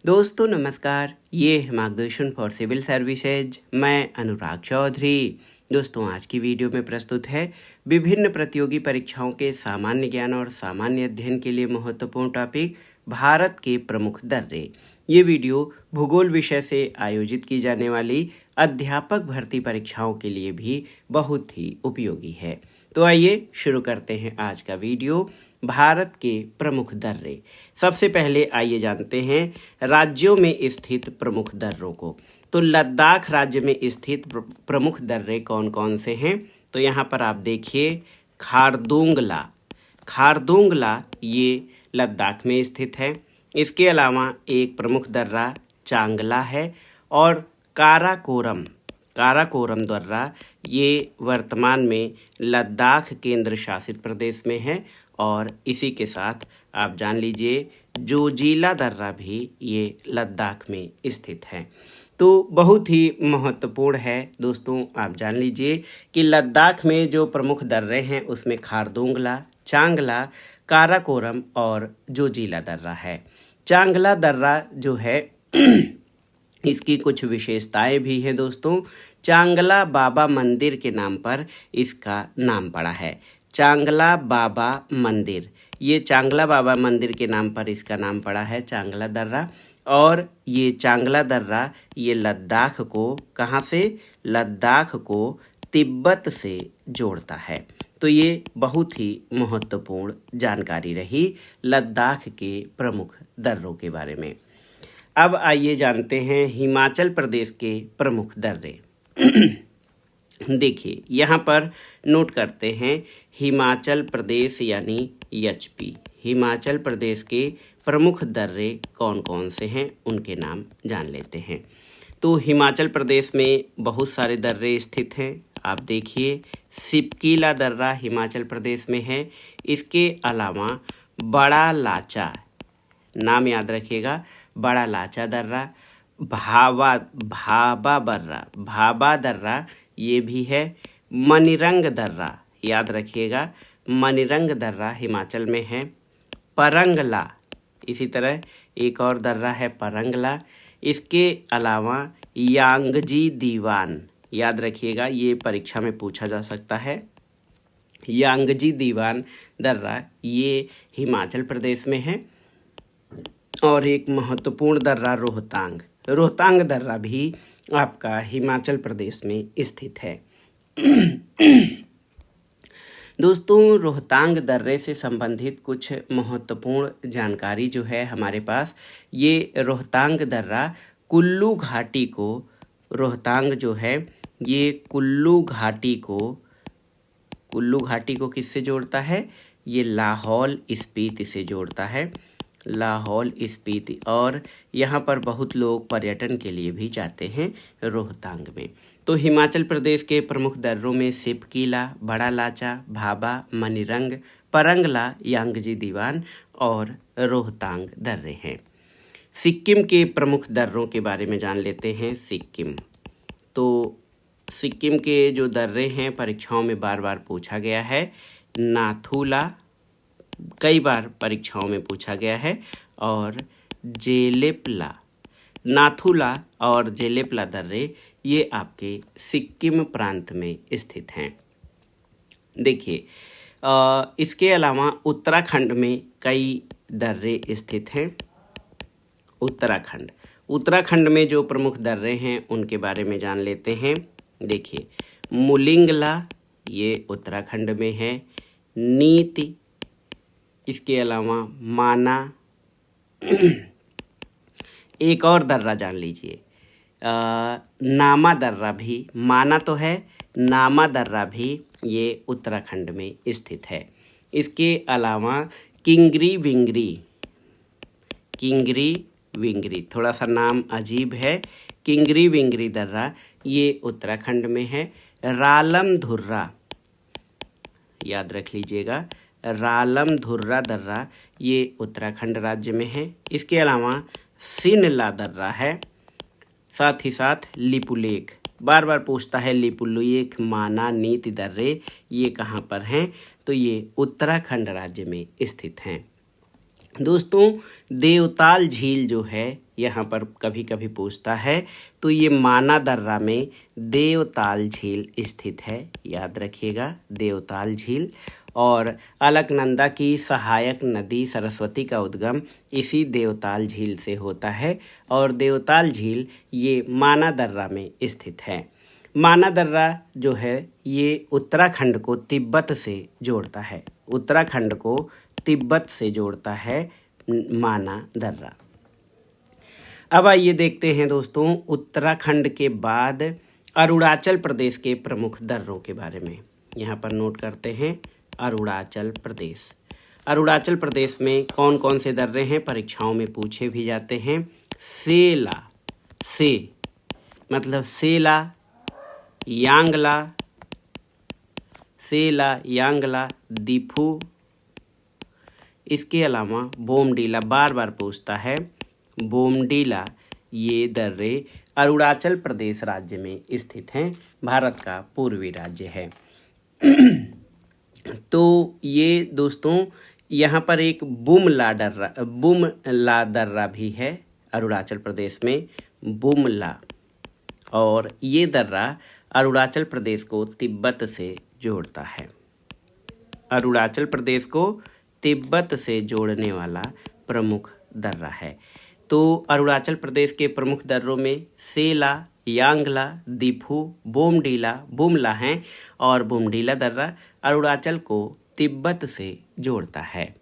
दोस्तों नमस्कार, ये है मार्गदर्शन फॉर सिविल सर्विसेज। मैं अनुराग चौधरी। दोस्तों आज की वीडियो में प्रस्तुत है विभिन्न प्रतियोगी परीक्षाओं के सामान्य ज्ञान और सामान्य अध्ययन के लिए महत्वपूर्ण टॉपिक भारत के प्रमुख दर्रे। ये वीडियो भूगोल विषय से आयोजित की जाने वाली अध्यापक भर्ती परीक्षाओं के लिए भी बहुत ही उपयोगी है। तो आइए शुरू करते हैं आज का वीडियो। भारत के प्रमुख दर्रे। सबसे पहले आइए जानते हैं राज्यों में स्थित प्रमुख दर्रों को। तो लद्दाख राज्य में स्थित प्रमुख दर्रे कौन कौन से हैं? तो यहाँ पर आप देखिए खारदुंगला। खारदुंगला ये लद्दाख में स्थित है। इसके अलावा एक प्रमुख दर्रा चांगला है और काराकोरम काराकोरम दर्रा ये वर्तमान में लद्दाख केंद्र शासित प्रदेश में है। और इसी के साथ आप जान लीजिए जोजिला दर्रा भी ये लद्दाख में स्थित है। तो बहुत ही महत्वपूर्ण है दोस्तों, आप जान लीजिए कि लद्दाख में जो प्रमुख दर्रे हैं उसमें खारदुंगला, चांगला, काराकोरम और जोजिला दर्रा है। चांगला दर्रा जो है इसकी कुछ विशेषताएं भी हैं दोस्तों। चांगला बाबा मंदिर के नाम पर इसका नाम पड़ा है। चांगला बाबा मंदिर, ये चांगला बाबा मंदिर के नाम पर इसका नाम पड़ा है चांगला दर्रा। और ये चांगला दर्रा ये लद्दाख को कहाँ से? लद्दाख को तिब्बत से जोड़ता है। तो ये बहुत ही महत्वपूर्ण जानकारी रही लद्दाख के प्रमुख दर्रों के बारे में। अब आइए जानते हैं हिमाचल प्रदेश के प्रमुख दर्रे। देखिए यहाँ पर नोट करते हैं हिमाचल प्रदेश यानी एचपी। हिमाचल प्रदेश के प्रमुख दर्रे कौन कौन से हैं उनके नाम जान लेते हैं। तो हिमाचल प्रदेश में बहुत सारे दर्रे स्थित हैं। आप देखिए सिपकीला दर्रा हिमाचल प्रदेश में है। इसके अलावा बड़ा लाचा, नाम याद रखिएगा, बड़ा लाचा दर्रा, भाबा दर्रा ये भी है। मनिरंग दर्रा याद रखिएगा, मनिरंग दर्रा हिमाचल में है। परंगला, इसी तरह एक और दर्रा है परंगला। इसके अलावा यांगजी दीवान याद रखिएगा, ये परीक्षा में पूछा जा सकता है। यांगजी दीवान दर्रा ये हिमाचल प्रदेश में है। और एक महत्वपूर्ण दर्रा रोहतांग दर्रा भी आपका हिमाचल प्रदेश में स्थित है। दोस्तों रोहतांग दर्रे से संबंधित कुछ महत्वपूर्ण जानकारी जो है हमारे पास, ये रोहतांग दर्रा कुल्लू घाटी को, रोहतांग जो है ये कुल्लू घाटी को किससे जोड़ता है? ये लाहौल स्पीति से जोड़ता है, लाहौल स्पीति। और यहाँ पर बहुत लोग पर्यटन के लिए भी जाते हैं रोहतांग में। तो हिमाचल प्रदेश के प्रमुख दर्रों में सिपकीला, बड़ा लाचा, भाबा, मनिरंग, परंगला, यांगजी दीवान और रोहतांग दर्रे हैं। सिक्किम के प्रमुख दर्रों के बारे में जान लेते हैं। सिक्किम, तो सिक्किम के जो दर्रे हैं परीक्षाओं में बार बार पूछा गया है। नाथुला कई बार परीक्षाओं में पूछा गया है और जेलेपला, नाथुला और जेलेपला दर्रे ये आपके सिक्किम प्रांत में स्थित हैं। देखिए इसके अलावा उत्तराखंड में कई दर्रे स्थित हैं। उत्तराखंड में जो प्रमुख दर्रे हैं उनके बारे में जान लेते हैं। देखिए मुलिंगला ये उत्तराखंड में है। नीति, इसके अलावा माना, एक और दर्रा जान लीजिए नामा दर्रा भी, माना तो है, नामा दर्रा भी ये उत्तराखंड में स्थित है। इसके अलावा किंगरी विंगरी, थोड़ा सा नाम अजीब है, किंगरी विंगरी दर्रा ये उत्तराखंड में है। रालम धुर्रा याद रख लीजिएगा, रालम धुर्रा दर्रा ये उत्तराखंड राज्य में है। इसके अलावा सिनला दर्रा है। साथ ही साथ लिपुलेख, बार बार पूछता है लिपुलेख, माना, नीति दर्रे ये कहाँ पर हैं? तो ये उत्तराखंड राज्य में स्थित हैं। दोस्तों देवताल झील जो है यहाँ पर कभी कभी पूछता है, तो ये माना दर्रा में देवताल झील स्थित है, याद रखिएगा देवताल झील। और अलकनंदा की सहायक नदी सरस्वती का उद्गम इसी देवताल झील से होता है और देवताल झील ये माना दर्रा में स्थित है। माना दर्रा जो है ये उत्तराखंड को तिब्बत से जोड़ता है, उत्तराखंड को तिब्बत से जोड़ता है माना दर्रा। अब आइए देखते हैं दोस्तों उत्तराखंड के बाद अरुणाचल प्रदेश के प्रमुख दर्रों के बारे में। यहाँ पर नोट करते हैं अरुणाचल प्रदेश। अरुणाचल प्रदेश में कौन कौन से दर्रे हैं, परीक्षाओं में पूछे भी जाते हैं। सेला, से मतलब सेला, यांगला, सेला यांगला, दीफू, इसके अलावा बोमडीला, बार बार पूछता है बोमडीला, ये दर्रे अरुणाचल प्रदेश राज्य में स्थित हैं, भारत का पूर्वी राज्य है। तो ये दोस्तों यहाँ पर एक बुमला दर्रा भी है अरुणाचल प्रदेश में, बुमला, और ये दर्रा अरुणाचल प्रदेश को तिब्बत से जोड़ता है। अरुणाचल प्रदेश को तिब्बत से जोड़ने वाला प्रमुख दर्रा है। तो अरुणाचल प्रदेश के प्रमुख दर्रों में सेला, यांगला, दीफू, बोमडीला, बुमला हैं और बोमडीला दर्रा अरुणाचल को तिब्बत से जोड़ता है।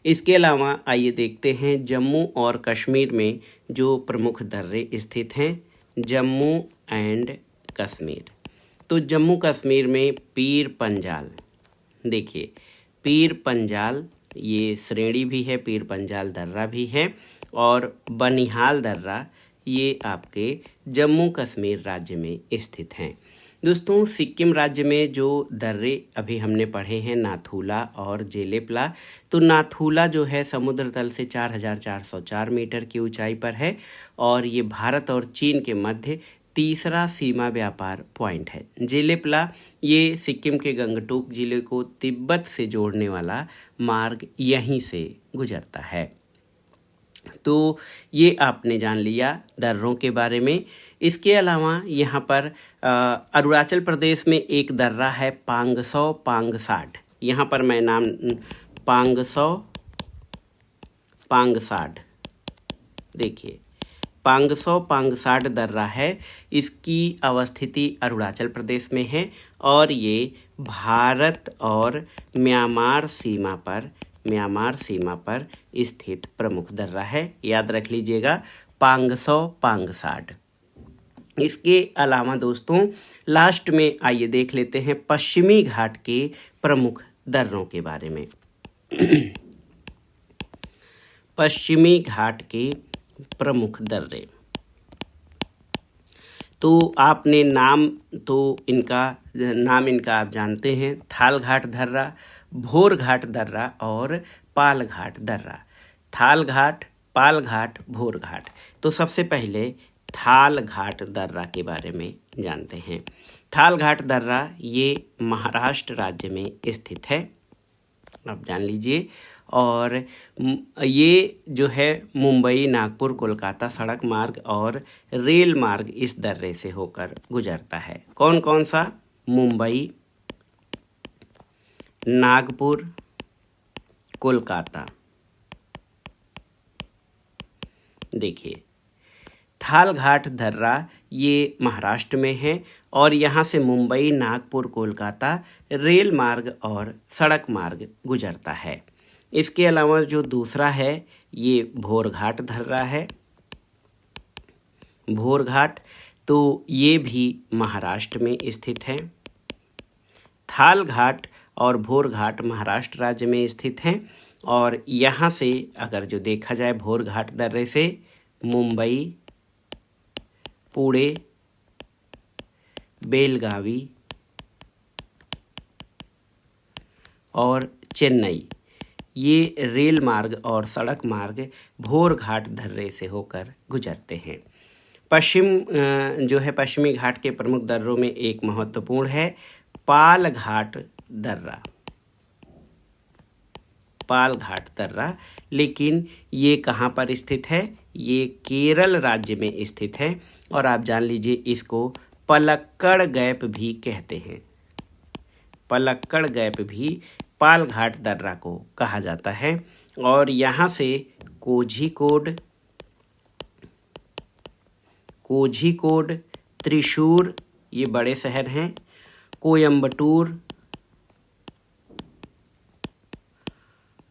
इसके अलावा आइए देखते हैं जम्मू और कश्मीर में जो प्रमुख दर्रे स्थित हैं, जम्मू एंड कश्मीर। तो जम्मू कश्मीर में पीर पंजाल, देखिए पीर पंजाल ये श्रेणी भी है, पीर पंजाल दर्रा भी है, और बनिहाल दर्रा ये आपके जम्मू कश्मीर राज्य में स्थित हैं। दोस्तों सिक्किम राज्य में जो दर्रे अभी हमने पढ़े हैं नाथूला और जेलेपला, तो नाथूला जो है समुद्र तल से 4404 मीटर की ऊंचाई पर है और ये भारत और चीन के मध्य तीसरा सीमा व्यापार पॉइंट है। जेलेपला ये सिक्किम के गंगटोक जिले को तिब्बत से जोड़ने वाला मार्ग यहीं से गुजरता है। तो ये आपने जान लिया दर्रों के बारे में। इसके अलावा यहाँ पर अरुणाचल प्रदेश में एक दर्रा है पांगसौ पांगसाड। यहाँ पर मैं नाम पांगसौ पांगसाड, देखिए पांगसौ पांगसाड दर्रा है, इसकी अवस्थिति अरुणाचल प्रदेश में है और ये भारत और म्यांमार सीमा पर स्थित प्रमुख दर्रा है, याद रख लीजिएगा पांगसौ पांगसाड। इसके अलावा दोस्तों लास्ट में आइए देख लेते हैं पश्चिमी घाट के प्रमुख दर्रों के बारे में। पश्चिमी घाट के प्रमुख दर्रे, तो आपने नाम इनका आप जानते हैं, थाल घाट दर्रा, भोर घाट दर्रा और पाल घाट दर्रा। थाल घाट, पाल घाट, भोर घाट। तो सबसे पहले थाल घाट दर्रा के बारे में जानते हैं। थाल घाट दर्रा ये महाराष्ट्र राज्य में स्थित है, आप जान लीजिए, और ये जो है मुंबई, नागपुर, कोलकाता सड़क मार्ग और रेल मार्ग इस दर्रे से होकर गुजरता है। कौन कौन सा? मुंबई, नागपुर, कोलकाता। देखिए थाल घाट दर्रा ये महाराष्ट्र में है और यहाँ से मुंबई, नागपुर, कोलकाता रेल मार्ग और सड़क मार्ग गुजरता है। इसके अलावा जो दूसरा है ये भोर घाट दर्रा है। भोर घाट, तो ये भी महाराष्ट्र में स्थित है। थाल घाट और भोर घाट महाराष्ट्र राज्य में स्थित हैं और यहाँ से अगर जो देखा जाए भोर घाट दर्रे से मुंबई, पुणे, बेलगावी और चेन्नई ये रेल मार्ग और सड़क मार्ग भोर घाट दर्रे से होकर गुजरते हैं। पश्चिमी घाट के प्रमुख दर्रों में एक महत्वपूर्ण है पाल घाट दर्रा। पालघाट दर्रा, लेकिन ये कहाँ पर स्थित है? ये केरल राज्य में स्थित है और आप जान लीजिए इसको पलक्कड़ गैप भी कहते हैं। पलक्कड़ गैप भी पालघाट दर्रा को कहा जाता है और यहाँ से कोझिकोड, त्रिशूर ये बड़े शहर हैं, कोयम्बटूर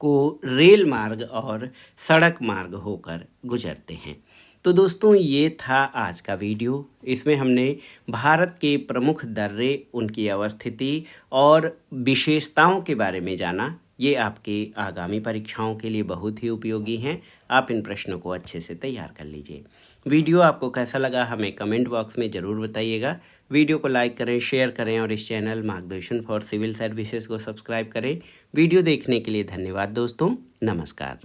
को रेल मार्ग और सड़क मार्ग होकर गुजरते हैं। तो दोस्तों ये था आज का वीडियो। इसमें हमने भारत के प्रमुख दर्रे, उनकी अवस्थिति और विशेषताओं के बारे में जाना। ये आपके आगामी परीक्षाओं के लिए बहुत ही उपयोगी हैं। आप इन प्रश्नों को अच्छे से तैयार कर लीजिए। वीडियो आपको कैसा लगा हमें कमेंट बॉक्स में ज़रूर बताइएगा। वीडियो को लाइक करें, शेयर करें और इस चैनल मार्गदर्शन फॉर सिविल सर्विसेज को सब्सक्राइब करें। वीडियो देखने के लिए धन्यवाद दोस्तों। नमस्कार।